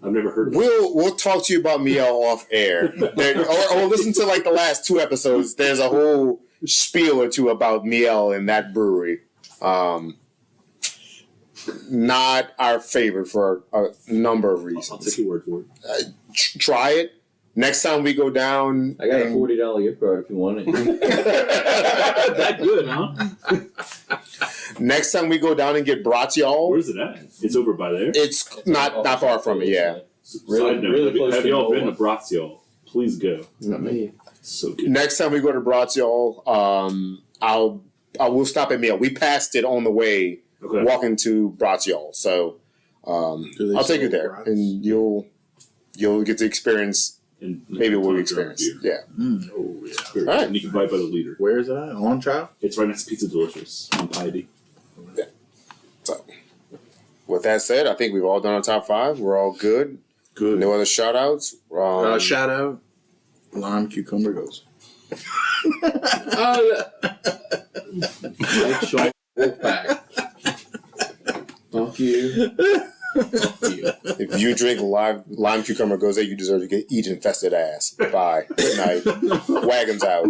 I've never heard of it. We'll talk to you about Miel off air, or listen to like the last 2 episodes. There's a whole spiel or two about Miel and that brewery. not our favorite for a number of I'll reasons. take your word for it. Try it. Next time we go down, I got a and- $40 gift card if you want it. That good, huh? next time we go down and get Braciol, Where's it at? It's over by there. it's not far from it. Yeah. Really- Side note, really have, close have to y'all been Nola. to Brazio? Please go. Not me. So good. Next time we go to Braciol, I will stop at meal. We passed it on the way Okay. walking to Braciol, so Do they I'll take sell you there, brats? and you'll get to experience And maybe what we drink experienced. beer. Yeah. Oh yeah. Very All right. good. And you can buy it by the liter. Where is it at? On Child? It's right next to Pizza Delicious on Piety. So, with that said, I think we've all done our top 5. We're all good. Good. No other shout outs. Shout out. Lime Cucumber Goes. Mike Shaw, Wolfpack. Fuck you. Fuck you. If you drink lime cucumber goes, you deserve to eat infested ass. Bye. Good night. Wagons out.